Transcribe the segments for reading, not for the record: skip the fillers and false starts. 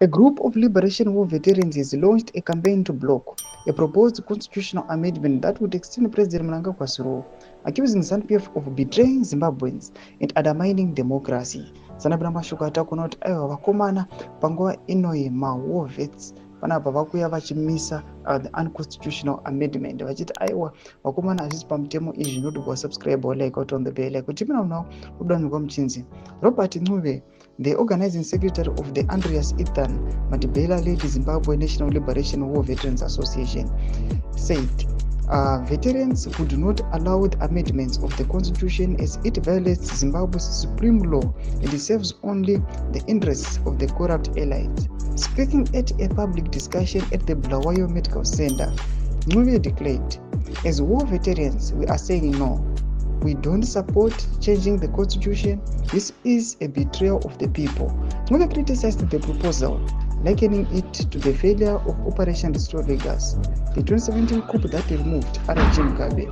A group of Liberation War veterans has launched a campaign to block a proposed constitutional amendment that would extend President Mnangagwa's rule, accusing ZANU-PF of betraying Zimbabweans and undermining democracy. Sanabira mashoko atakuona kuti aiwa vakomana panguva inoyi ma-war vets panapa vakuuya vachimisa the unconstitutional amendment vachiti aiwa vakomana hazvisi pamutemo izvi zvinoti wasubscribe like out on the bell like kuti mina unao udanirwa muchinzi Robert Ncube, the organizing secretary of the Andreas Ethan Madibela-led Zimbabwe National Liberation War Veterans Association, said veterans would not allow the amendments of the constitution as it violates Zimbabwe's supreme law and serves only the interests of the corrupt elites. Speaking at a public discussion at the Bulawayo Medical Center, Ncube declared, "As war veterans, we are saying no. We don't support changing the constitution. This is a betrayal of the people." Ncube criticized the proposal, likening it to the failure of Operation Restore Legacy, the 2017 coup that removed R.G. Mugabe,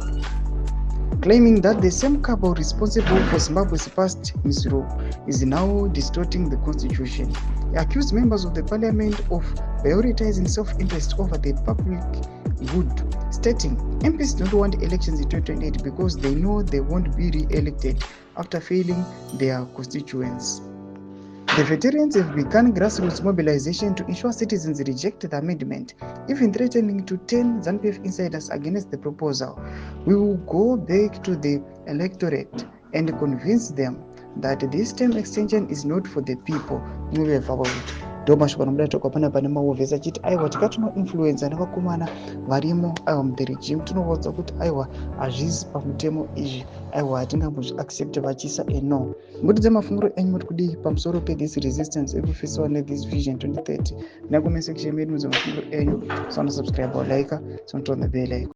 claiming that the same cabal responsible for Zimbabwe's past misrule is now distorting the constitution. He accused members of the parliament of prioritizing self-interest over the public good, stating MPs don't want elections in 2028 because they know they won't be re-elected after failing their constituents. The veterans have begun grassroots mobilization to ensure citizens reject the amendment, even threatening to turn ZANU-PF insiders against the proposal. "We will go back to the electorate and convince them that this term extension is not for the people." ndomashoko anobuda toka pane maovhesi achiti aiwa tikatonoinfluenza nevakomana varimo aiwa muthe regime tinovaudza kuti aiwa hazvisi pamutemo izvi aiwa hatingambozviaccept vachisa eno. Mbudidze mafungiro enyu muri kudii pamusoro pethis resistance ekufisiwa nethis vision 2030 nakume section medu mudze mafungiro enyu. Subscribe or like, turn on the bell icon.